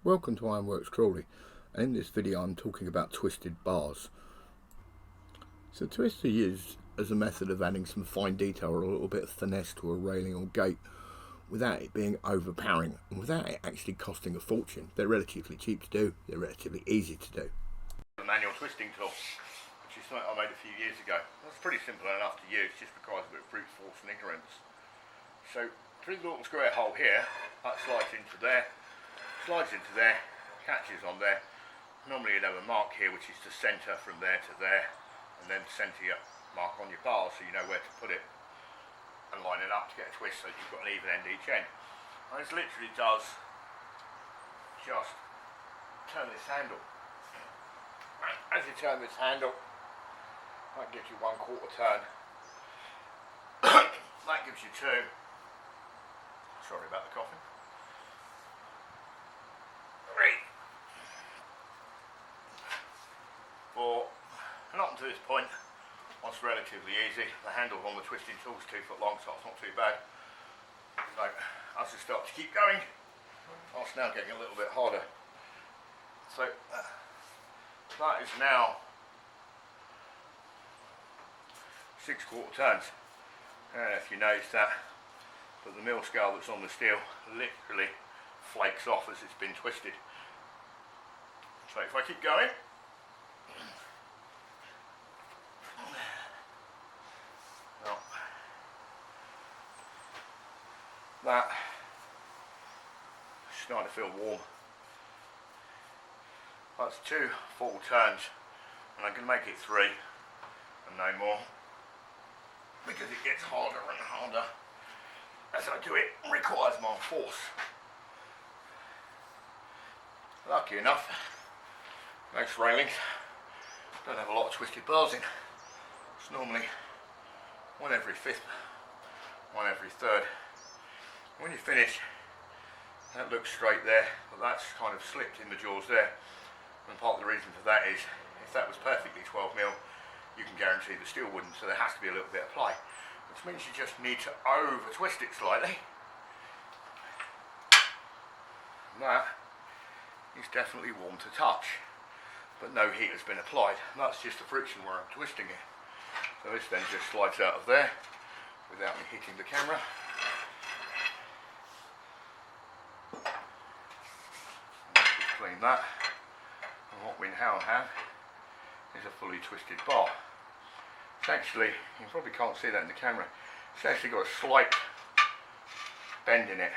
Welcome to Ironworks Crawley, and in this video I'm talking about twisted bars. So twister is used as a method of adding some fine detail or a little bit of finesse to a railing or gate without it being overpowering and without it actually costing a fortune. They're relatively cheap to do, they're relatively easy to do. The manual twisting tool, which is something I made a few years ago. It's pretty simple enough to use, just requires a bit of brute force and ignorance. So through the little square hole here, that slides into there, catches on there. Normally you'd have a mark here which is to centre from there to there, and then centre your mark on your bar so you know where to put it and line it up to get a twist so that you've got an even end each end. And this literally does just turn this handle. As you turn this handle, that gives you 1/4 turn. That gives you 2. Sorry about the coughing. 3, 4, and up to this point, it's relatively easy. The handle on the twisting tool is 2 foot long, so it's not too bad. So as I start to keep going, it's now getting a little bit harder. So that is now 6/4 turns. And if you notice that, but the mill scale that's on the steel literally flakes off as it's been twisted. So if I keep going, well, that is starting to feel warm. That's 2 full turns, and I'm going to make it 3 and no more, because it gets harder and harder as I do it. It requires more force. Lucky enough, most railings don't have a lot of twisted bars in. It's normally 1 every 5th, 1 every 3rd. When you finish, that looks straight there, but that's kind of slipped in the jaws there. And part of the reason for that is, if that was perfectly 12mm, you can guarantee the steel wouldn't, so there has to be a little bit of play. Which means you just need to over twist it slightly. And that is definitely warm to touch, but no heat has been applied. And that's just the friction where I'm twisting it. So this then just slides out of there without me hitting the camera. Just clean that. And what we now have is a fully twisted bar. It's actually, you probably can't see that in the camera, it's actually got a slight bend in it,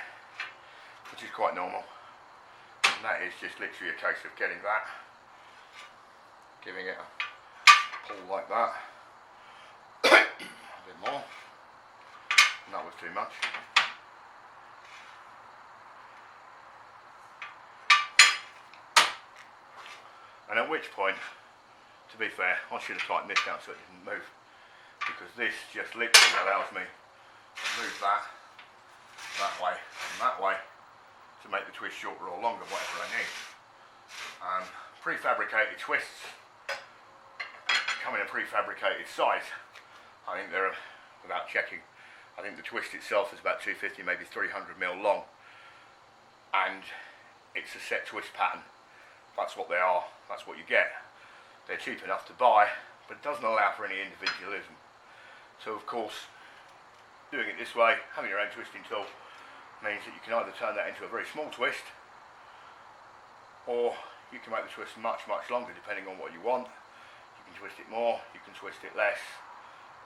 which is quite normal. And that is just literally a case of getting that, giving it a pull like that, a bit more, and that was too much. And at which point, to be fair, I should have tightened this down so it didn't move, because this just literally allows me to move that way and that way to make the twist shorter or longer, whatever I need. Prefabricated twists come in a prefabricated size. I think they're, without checking, I think the twist itself is about 250, maybe 300mm long, and it's a set twist pattern. That's what they are, that's what you get. They're cheap enough to buy, but it doesn't allow for any individualism. So of course, doing it this way, having your own twisting tool, means that you can either turn that into a very small twist, or you can make the twist much, much longer depending on what you want. You can twist it more, you can twist it less,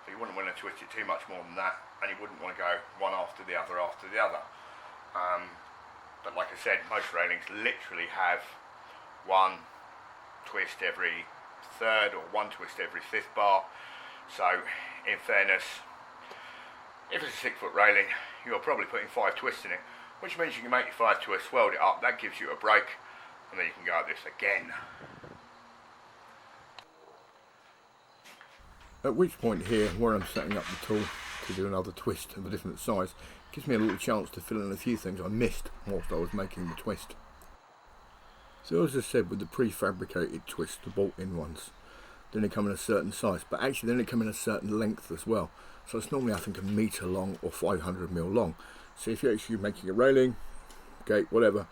but you wouldn't want to twist it too much more than that, and you wouldn't want to go one after the other after the other. But like I said, most railings literally have 1 twist every 3rd or 1 twist every 5th bar. So in fairness, if it's a 6-foot railing, you're probably putting 5 twists in it, which means you can make your 5 twists, weld it up, that gives you a break, and then you can go at this again. At which point here, where I'm setting up the tool to do another twist of a different size, gives me a little chance to fill in a few things I missed whilst I was making the twist. So as I said, with the prefabricated twists, the bolt-in ones, then they come in a certain size, but actually then they come in a certain length as well. So it's normally, I think, 1 metre long or 500mm long. So if you're actually making a railing, gate, whatever,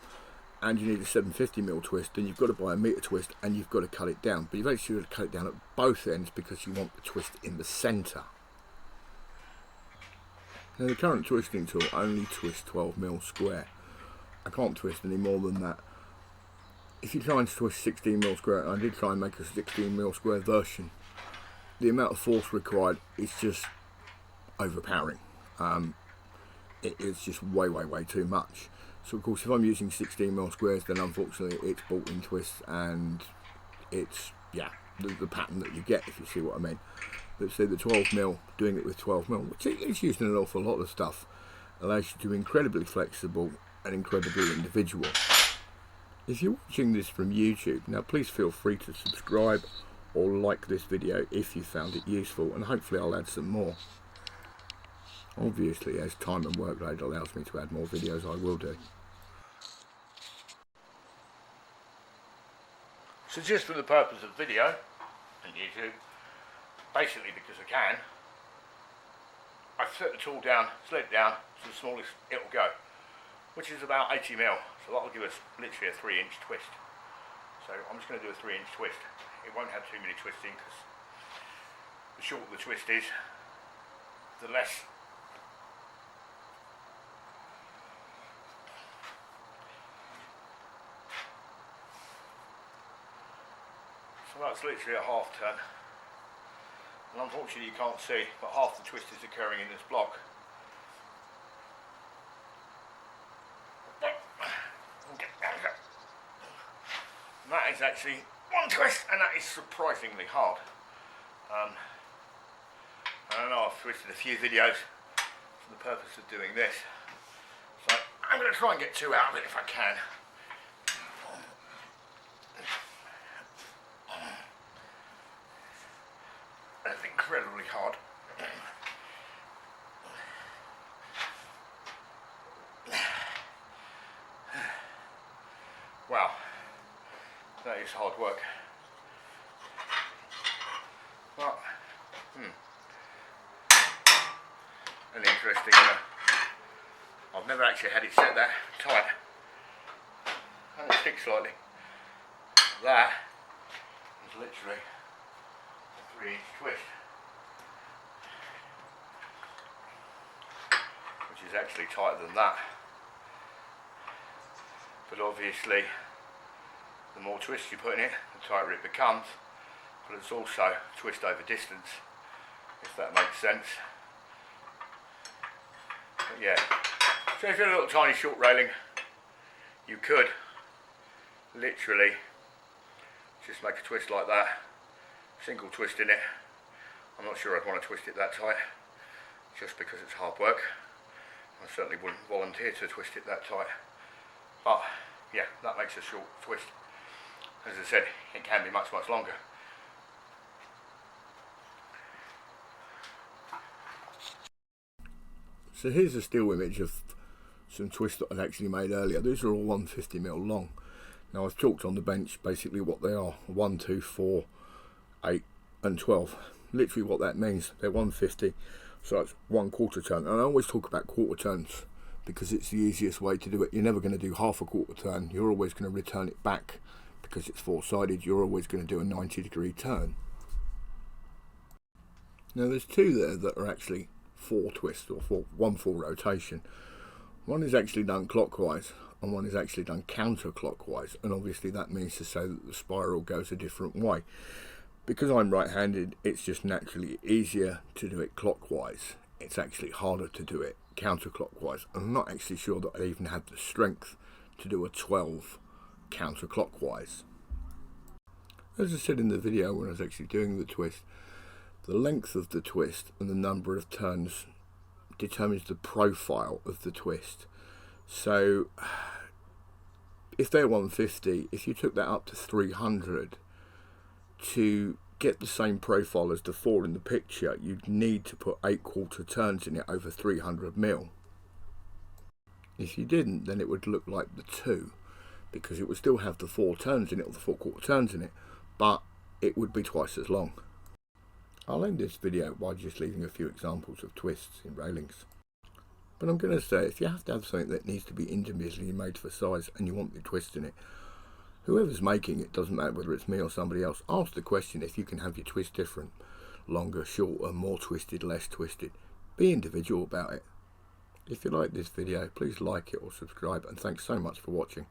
and you need a 750mm twist, then you've got to buy a metre twist and you've got to cut it down. But you've actually got to cut it down at both ends because you want the twist in the centre. Now the current twisting tool only twists 12mm square. I can't twist any more than that. If you try and twist 16mm square, and I did try and make a 16mm square version, the amount of force required is just overpowering. It's just way too much. So of course if I'm using 16mm squares, then unfortunately it's bolt-in twists, and it's, yeah, the pattern that you get, if you see what I mean. Let's say the 12mm, doing it with 12mm, which is used in an awful lot of stuff, allows you to be incredibly flexible and incredibly individual. If you're watching this from YouTube, now please feel free to subscribe or like this video if you found it useful, and hopefully I'll add some more. Obviously, as time and workload allows me to add more videos, I will do. So just for the purpose of video and YouTube, basically because I can, I've set the tool down, slid it down to the smallest it'll go, which is about 80mm. So that'll give us literally a 3-inch twist. So I'm just going to do a 3-inch twist. It won't have too many twisting because the shorter the twist is, the less so that's literally a half turn, and unfortunately you can't see, but half the twist is occurring in this block. And that is actually one twist, and that is surprisingly hard. I know I've twisted a few videos for the purpose of doing this, so I'm going to try and get 2 out of it if I can. That's incredibly hard. Wow, that is hard work. But, and interesting, I've never actually had it set that tight, and it sticks slightly. That is literally a 3-inch twist, which is actually tighter than that. But obviously, the more twist you put in it, the tighter it becomes. But it's also twist over distance, if that makes sense. But yeah, so if you're a little tiny short railing, you could literally just make a twist like that, single twist in it. I'm not sure I'd want to twist it that tight, just because it's hard work. I certainly wouldn't volunteer to twist it that tight. But yeah, that makes a short twist. As I said, it can be much longer. So here's a still image of some twists that I've actually made earlier. These are all 150mm long. Now I've chalked on the bench basically what they are: 1, 2, 4, 8 and 12. Literally what that means, they're 150, so that's 1/4 turn. And I always talk about quarter turns because it's the easiest way to do it. You're never going to do half a quarter turn, you're always going to return it back. Because it's 4-sided, you're always going to do a 90-degree turn. Now there's 2 there that are actually 4 twists, or 1 full rotation. One is actually done clockwise and one is actually done counterclockwise, and obviously that means to say that the spiral goes a different way. Because I'm right-handed, it's just naturally easier to do it clockwise. It's actually harder to do it counterclockwise. I'm not actually sure that I even have the strength to do a 12 counterclockwise. As I said in the video when I was actually doing the twist, the length of the twist and the number of turns determines the profile of the twist. So if they're 150, if you took that up to 300 to get the same profile as the 4 in the picture, you'd need to put 8/4 turns in it over 300mm. If you didn't, then it would look like the 2, because it would still have the 4 turns in it, or the 4/4 turns in it, but it would be twice as long. I'll end this video by just leaving a few examples of twists in railings. But I'm going to say, if you have to have something that needs to be individually made for size and you want the twist in it, whoever's making it, doesn't matter whether it's me or somebody else, ask the question if you can have your twist different. Longer, shorter, more twisted, less twisted. Be individual about it. If you like this video, please like it or subscribe, and thanks so much for watching.